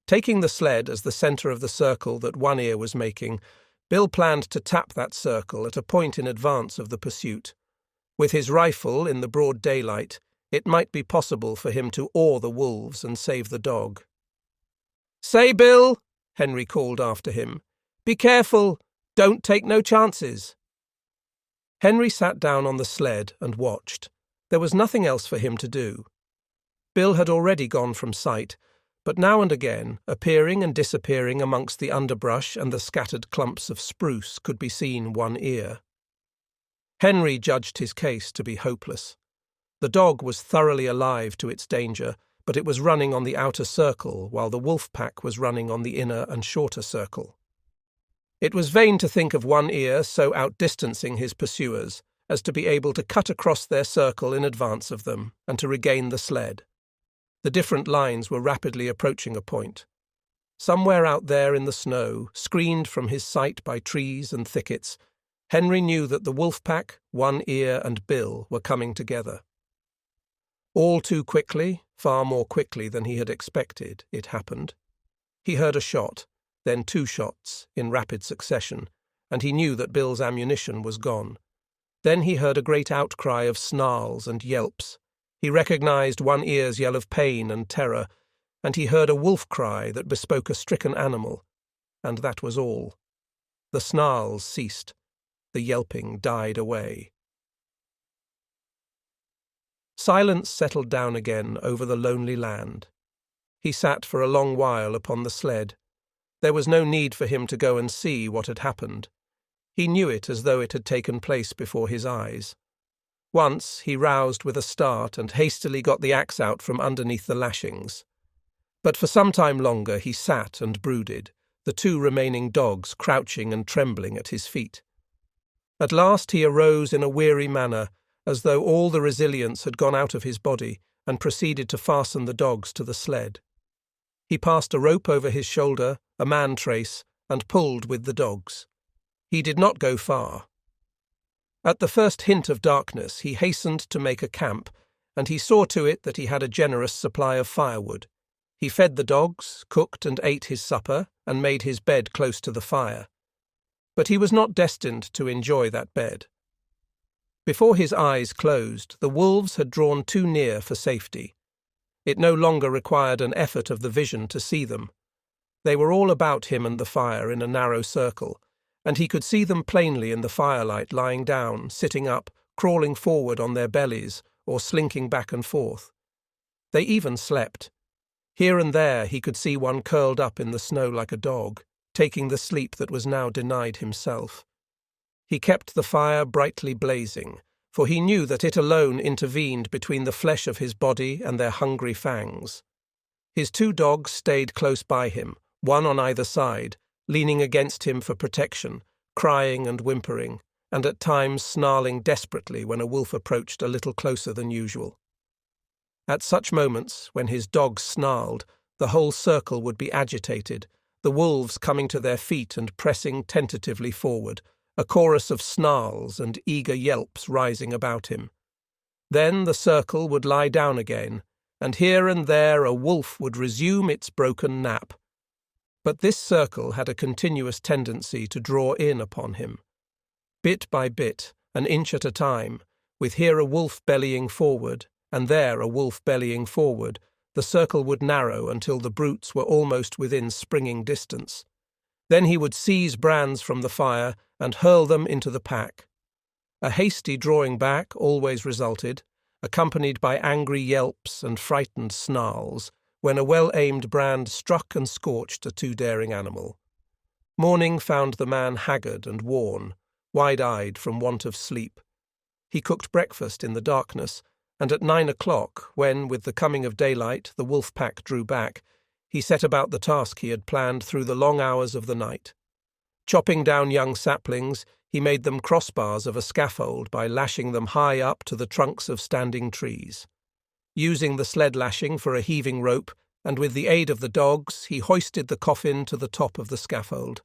Taking the sled as the center of the circle that One Ear was making, Bill planned to tap that circle at a point in advance of the pursuit. With his rifle in the broad daylight, it might be possible for him to awe the wolves and save the dog. "Say, Bill," Henry called after him, "be careful, don't take no chances." Henry sat down on the sled and watched. There was nothing else for him to do. Bill had already gone from sight, but now and again, appearing and disappearing amongst the underbrush and the scattered clumps of spruce, could be seen One Ear. Henry judged his case to be hopeless. The dog was thoroughly alive to its danger, but it was running on the outer circle while the wolf pack was running on the inner and shorter circle. It was vain to think of One Ear so outdistancing his pursuers as to be able to cut across their circle in advance of them and to regain the sled. The different lines were rapidly approaching a point. Somewhere out there in the snow, screened from his sight by trees and thickets, Henry knew that the wolf pack, One Ear, and Bill were coming together. All too quickly, far more quickly than he had expected, it happened. He heard a shot, then two shots, in rapid succession, and he knew that Bill's ammunition was gone. Then he heard a great outcry of snarls and yelps. He recognized One Ear's yell of pain and terror, and he heard a wolf cry that bespoke a stricken animal, and that was all. The snarls ceased. The yelping died away. Silence settled down again over the lonely land. He sat for a long while upon the sled. There was no need for him to go and see what had happened. He knew it as though it had taken place before his eyes. Once he roused with a start and hastily got the axe out from underneath the lashings. But for some time longer he sat and brooded, the two remaining dogs crouching and trembling at his feet. At last he arose in a weary manner, as though all the resilience had gone out of his body, and proceeded to fasten the dogs to the sled. He passed a rope over his shoulder, a man-trace, and pulled with the dogs. He did not go far. At the first hint of darkness he hastened to make a camp, and he saw to it that he had a generous supply of firewood. He fed the dogs, cooked and ate his supper, and made his bed close to the fire. But he was not destined to enjoy that bed. Before his eyes closed, the wolves had drawn too near for safety. It no longer required an effort of the vision to see them. They were all about him and the fire in a narrow circle, and he could see them plainly in the firelight, lying down, sitting up, crawling forward on their bellies, or slinking back and forth. They even slept. Here and there he could see one curled up in the snow like a dog, taking the sleep that was now denied himself. He kept the fire brightly blazing, for he knew that it alone intervened between the flesh of his body and their hungry fangs. His two dogs stayed close by him, one on either side, leaning against him for protection, crying and whimpering, and at times snarling desperately when a wolf approached a little closer than usual. At such moments, when his dogs snarled, the whole circle would be agitated, the wolves coming to their feet and pressing tentatively forward, a chorus of snarls and eager yelps rising about him. Then the circle would lie down again, and here and there a wolf would resume its broken nap. But this circle had a continuous tendency to draw in upon him. Bit by bit, an inch at a time, with here a wolf bellying forward, and there a wolf bellying forward, the circle would narrow until the brutes were almost within springing distance. Then he would seize brands from the fire and hurl them into the pack. A hasty drawing back always resulted, accompanied by angry yelps and frightened snarls, when a well-aimed brand struck and scorched a too daring animal. Morning found the man haggard and worn, wide-eyed from want of sleep. He cooked breakfast in the darkness, and at 9 o'clock, when, with the coming of daylight, the wolf pack drew back, he set about the task he had planned through the long hours of the night. Chopping down young saplings, he made them crossbars of a scaffold by lashing them high up to the trunks of standing trees. Using the sled lashing for a heaving rope, and with the aid of the dogs, he hoisted the coffin to the top of the scaffold.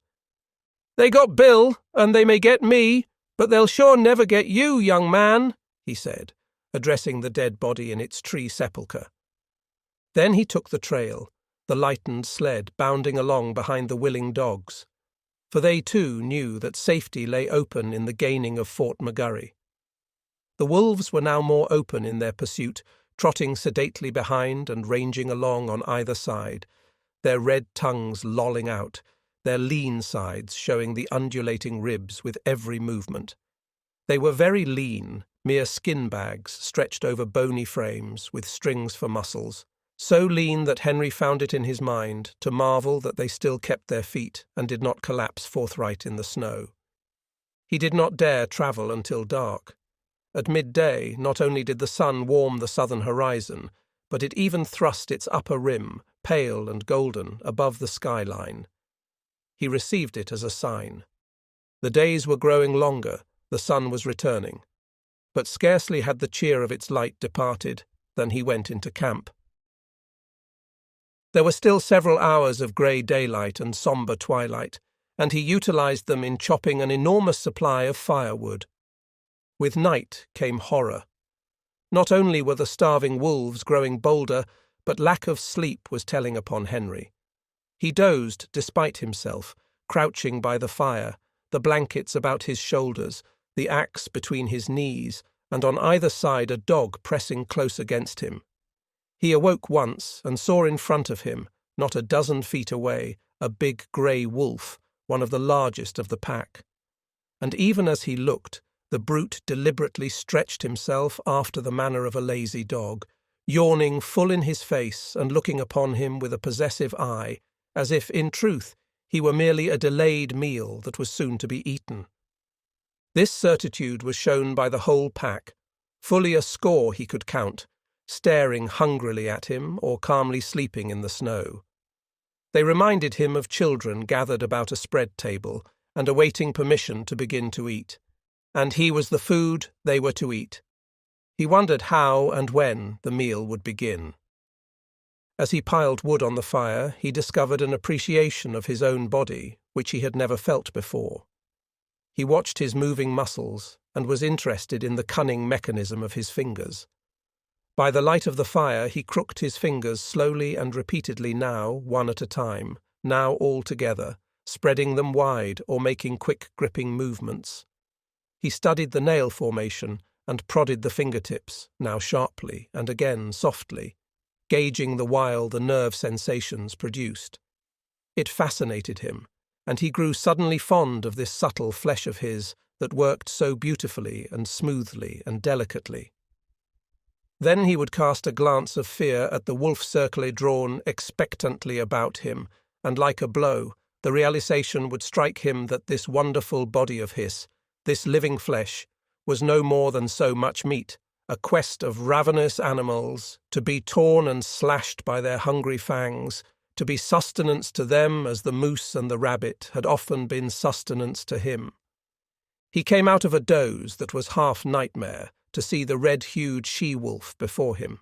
"They got Bill, and they may get me, but they'll sure never get you, young man," he said, addressing the dead body in its tree sepulchre. Then he took the trail, the lightened sled bounding along behind the willing dogs, for they too knew that safety lay open in the gaining of Fort McGurry. The wolves were now more open in their pursuit, trotting sedately behind and ranging along on either side, their red tongues lolling out, their lean sides showing the undulating ribs with every movement. They were very lean, mere skin bags stretched over bony frames with strings for muscles, so lean that Henry found it in his mind to marvel that they still kept their feet and did not collapse forthright in the snow. He did not dare travel until dark. At midday, not only did the sun warm the southern horizon, but it even thrust its upper rim, pale and golden, above the skyline. He received it as a sign. The days were growing longer, the sun was returning. But scarcely had the cheer of its light departed than he went into camp. There were still several hours of grey daylight and sombre twilight, and he utilized them in chopping an enormous supply of firewood. With night came horror. Not only were the starving wolves growing bolder, but lack of sleep was telling upon Henry. He dozed despite himself, crouching by the fire, the blankets about his shoulders, the axe between his knees, and on either side a dog pressing close against him. He awoke once and saw in front of him, not a dozen feet away, a big grey wolf, one of the largest of the pack. And even as he looked, the brute deliberately stretched himself after the manner of a lazy dog, yawning full in his face and looking upon him with a possessive eye, as if, in truth, he were merely a delayed meal that was soon to be eaten. This certitude was shown by the whole pack, fully a score he could count, staring hungrily at him or calmly sleeping in the snow. They reminded him of children gathered about a spread table and awaiting permission to begin to eat, and he was the food they were to eat. He wondered how and when the meal would begin. As he piled wood on the fire, he discovered an appreciation of his own body which he had never felt before. He watched his moving muscles and was interested in the cunning mechanism of his fingers. By the light of the fire he crooked his fingers slowly and repeatedly, now one at a time, now all together, spreading them wide or making quick gripping movements. He studied the nail formation and prodded the fingertips, now sharply and again softly, gauging the while the nerve sensations produced. It fascinated him, and he grew suddenly fond of this subtle flesh of his that worked so beautifully and smoothly and delicately. Then he would cast a glance of fear at the wolf circlet drawn expectantly about him, and like a blow, the realization would strike him that this wonderful body of his, this living flesh, was no more than so much meat, a quest of ravenous animals, to be torn and slashed by their hungry fangs, to be sustenance to them as the moose and the rabbit had often been sustenance to him. He came out of a doze that was half nightmare to see the red-hued she-wolf before him.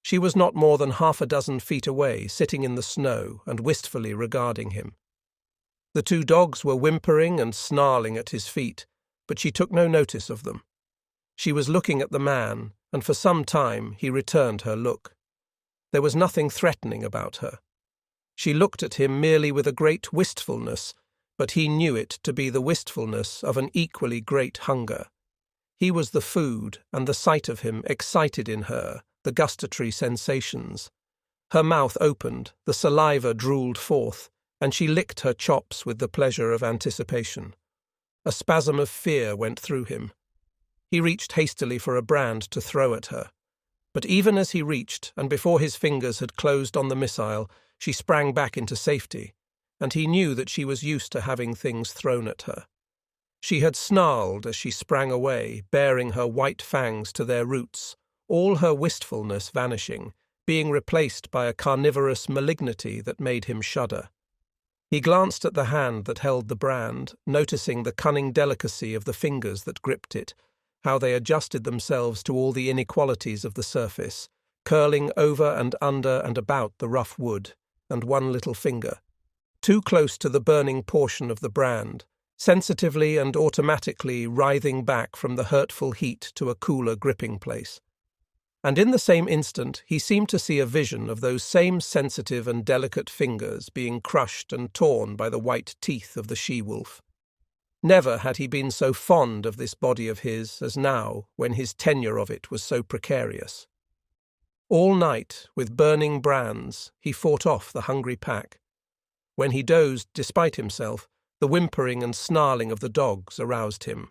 She was not more than 6 feet away, sitting in the snow and wistfully regarding him. The 2 dogs were whimpering and snarling at his feet, but she took no notice of them. She was looking at the man, and for some time he returned her look. There was nothing threatening about her. She looked at him merely with a great wistfulness, but he knew it to be the wistfulness of an equally great hunger. He was the food, and the sight of him excited in her the gustatory sensations. Her mouth opened, the saliva drooled forth, and she licked her chops with the pleasure of anticipation. A spasm of fear went through him. He reached hastily for a brand to throw at her. But even as he reached, and before his fingers had closed on the missile, she sprang back into safety, and he knew that she was used to having things thrown at her. She had snarled as she sprang away, baring her white fangs to their roots, all her wistfulness vanishing, being replaced by a carnivorous malignity that made him shudder. He glanced at the hand that held the brand, noticing the cunning delicacy of the fingers that gripped it, how they adjusted themselves to all the inequalities of the surface, curling over and under and about the rough wood, and one little finger, too close to the burning portion of the brand, sensitively and automatically writhing back from the hurtful heat to a cooler gripping place. and in the same instant he seemed to see a vision of those same sensitive and delicate fingers being crushed and torn by the white teeth of the she-wolf. Never had he been so fond of this body of his as now, when his tenure of it was so precarious. All night, with burning brands, he fought off the hungry pack. When he dozed, despite himself, the whimpering and snarling of the dogs aroused him.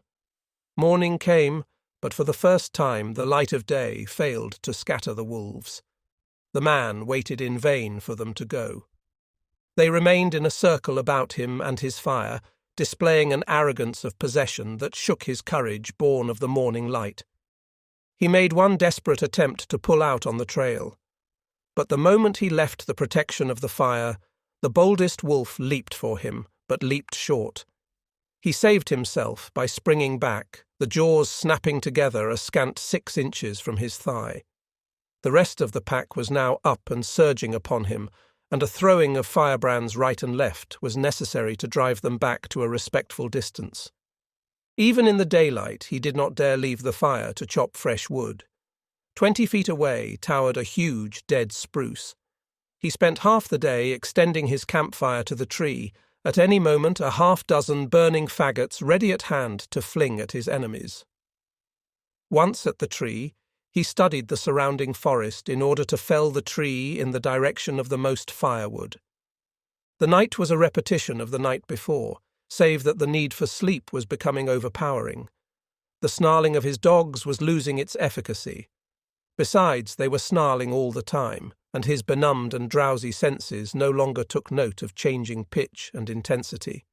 Morning came, but for the first time the light of day failed to scatter the wolves. The man waited in vain for them to go. They remained in a circle about him and his fire, displaying an arrogance of possession that shook his courage born of the morning light. He made one desperate attempt to pull out on the trail. But the moment he left the protection of the fire, the boldest wolf leaped for him, but leaped short. He saved himself by springing back, the jaws snapping together a scant 6 inches from his thigh. The rest of the pack was now up and surging upon him, and a throwing of firebrands right and left was necessary to drive them back to a respectful distance. Even in the daylight he did not dare leave the fire to chop fresh wood. 20 feet away towered a huge dead spruce. He spent half the day extending his campfire to the tree, at any moment a half-dozen burning faggots ready at hand to fling at his enemies. Once at the tree, he studied the surrounding forest in order to fell the tree in the direction of the most firewood. The night was a repetition of the night before, save that the need for sleep was becoming overpowering. The snarling of his dogs was losing its efficacy. Besides, they were snarling all the time, and his benumbed and drowsy senses no longer took note of changing pitch and intensity.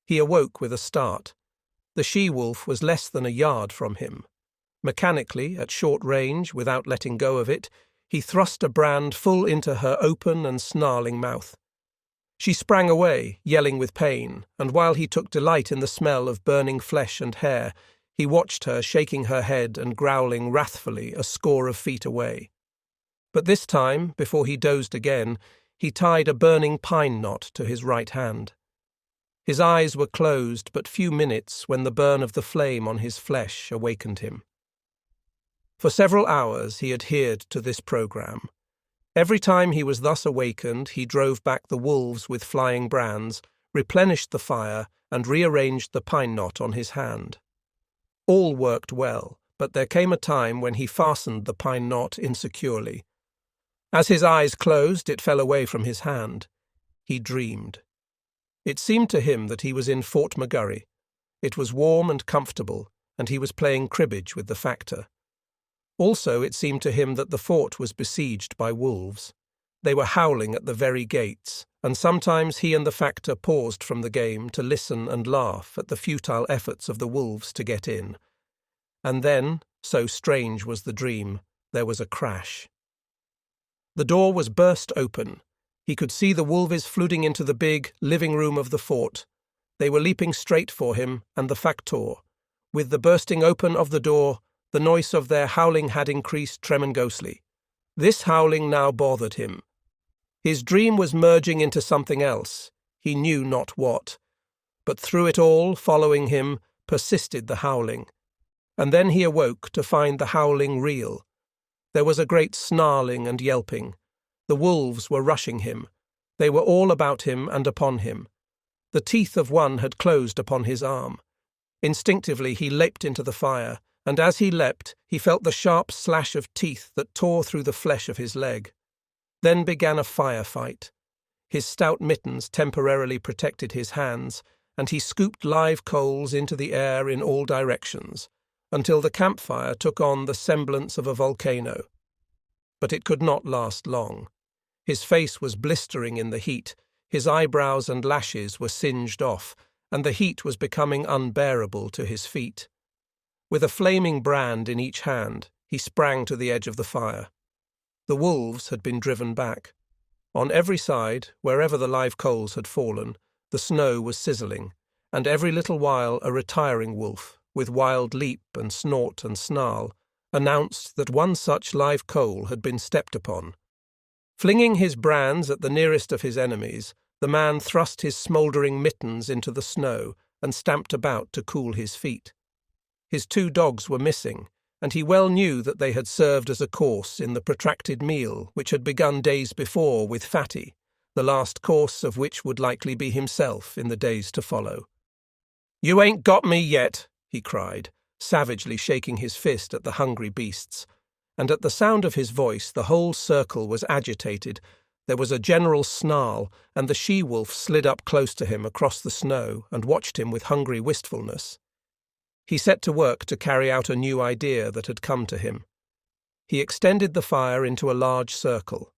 He awoke with a start. The she-wolf was less than a yard from him. Mechanically, at short range, without letting go of it, he thrust a brand full into her open and snarling mouth. She sprang away, yelling with pain, and while he took delight in the smell of burning flesh and hair, he watched her shaking her head and growling wrathfully a score of feet away. But this time, before he dozed again, he tied a burning pine knot to his right hand. His eyes were closed but few minutes when the burn of the flame on his flesh awakened him. For several hours he adhered to this program. Every time he was thus awakened, he drove back the wolves with flying brands, replenished the fire, and rearranged the pine knot on his hand. All worked well, but there came a time when he fastened the pine knot insecurely. As his eyes closed, it fell away from his hand. He dreamed. It seemed to him that he was in Fort McGurry. It was warm and comfortable, and he was playing cribbage with the factor. Also, it seemed to him that the fort was besieged by wolves. They were howling at the very gates, and sometimes he and the factor paused from the game to listen and laugh at the futile efforts of the wolves to get in. And then, so strange was the dream, there was a crash. The door was burst open. He could see the wolves flooding into the big living room of the fort. They were leaping straight for him and the factor. With the bursting open of the door, the noise of their howling had increased tremendously. This howling now bothered him. His dream was merging into something else, he knew not what. But through it all, following him, persisted the howling. And then he awoke to find the howling real. There was a great snarling and yelping. The wolves were rushing him. They were all about him and upon him. The teeth of one had closed upon his arm. Instinctively he leapt into the fire, and as he leapt, he felt the sharp slash of teeth that tore through the flesh of his leg. Then began a firefight. His stout mittens temporarily protected his hands, and he scooped live coals into the air in all directions, until the campfire took on the semblance of a volcano. But it could not last long. His face was blistering in the heat, his eyebrows and lashes were singed off, and the heat was becoming unbearable to his feet. With a flaming brand in each hand, he sprang to the edge of the fire. The wolves had been driven back. On every side, wherever the live coals had fallen, the snow was sizzling, and every little while a retiring wolf, with wild leap and snort and snarl, announced that one such live coal had been stepped upon. Flinging his brands at the nearest of his enemies, the man thrust his smouldering mittens into the snow and stamped about to cool his feet. His 2 dogs were missing, and he well knew that they had served as a course in the protracted meal which had begun days before with Fatty, the last course of which would likely be himself in the days to follow. "You ain't got me yet," he cried, savagely shaking his fist at the hungry beasts, and at the sound of his voice the whole circle was agitated. There was a general snarl, and the she-wolf slid up close to him across the snow and watched him with hungry wistfulness. He set to work to carry out a new idea that had come to him. He extended the fire into a large circle.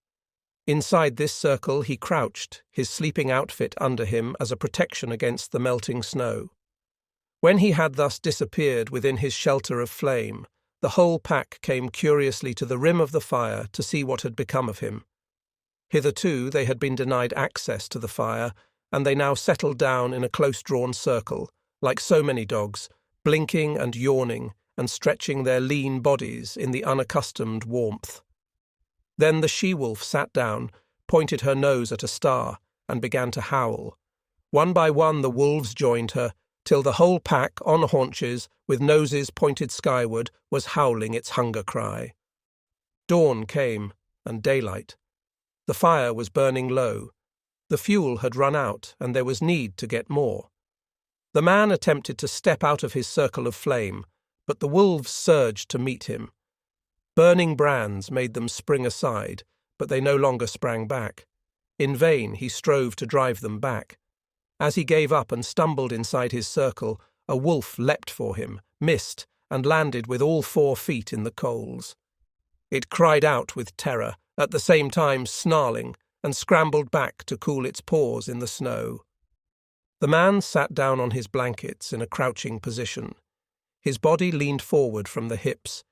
Inside this circle he crouched, his sleeping outfit under him as a protection against the melting snow. When he had thus disappeared within his shelter of flame, the whole pack came curiously to the rim of the fire to see what had become of him. Hitherto they had been denied access to the fire, and they now settled down in a close-drawn circle, like so many dogs, blinking and yawning and stretching their lean bodies in the unaccustomed warmth. Then the she-wolf sat down, pointed her nose at a star, and began to howl. One by one the wolves joined her, till the whole pack, on haunches, with noses pointed skyward, was howling its hunger cry. Dawn came, and daylight. The fire was burning low. The fuel had run out, and there was need to get more. The man attempted to step out of his circle of flame, but the wolves surged to meet him. Burning brands made them spring aside, but they no longer sprang back. In vain he strove to drive them back. As he gave up and stumbled inside his circle, a wolf leapt for him, missed, and landed with all 4 feet in the coals. It cried out with terror, at the same time snarling, and scrambled back to cool its paws in the snow. The man sat down on his blankets in a crouching position. His body leaned forward from the hips.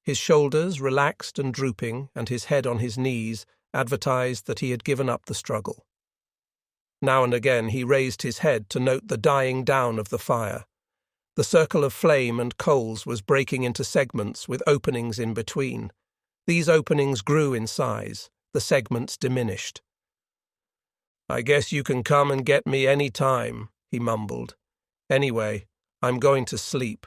His shoulders, relaxed and drooping, and his head on his knees, advertised that he had given up the struggle. Now and again he raised his head to note the dying down of the fire. The circle of flame and coals was breaking into segments with openings in between. These openings grew in size, the segments diminished. "I guess you can come and get me any time," he mumbled. "Anyway, I'm going to sleep."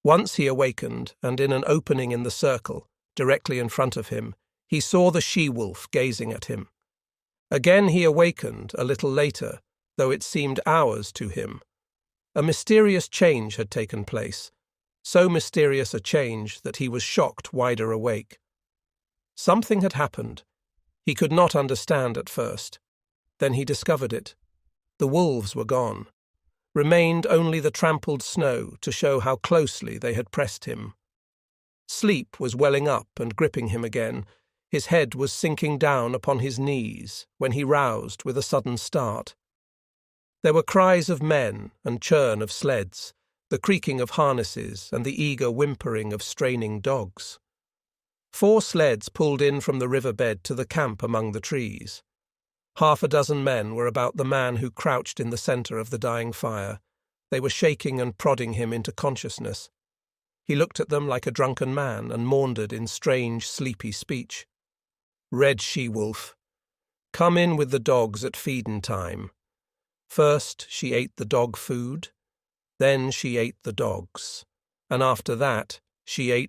Once he awakened, and in an opening in the circle, directly in front of him, he saw the she-wolf gazing at him. Again he awakened, a little later, though it seemed hours to him. A mysterious change had taken place, so mysterious a change that he was shocked wider awake. Something had happened. He could not understand at first. Then he discovered it. The wolves were gone. Remained only the trampled snow to show how closely they had pressed him. Sleep was welling up and gripping him again. His head was sinking down upon his knees when he roused with a sudden start. There were cries of men and churn of sleds, the creaking of harnesses and the eager whimpering of straining dogs. 4 sleds pulled in from the riverbed to the camp among the trees. 6 men were about the man who crouched in the centre of the dying fire. They were shaking and prodding him into consciousness. He looked at them like a drunken man and maundered in strange, sleepy speech. "Red she-wolf. Come in with the dogs at feedin' time. First she ate the dog food, then she ate the dogs, and after that she ate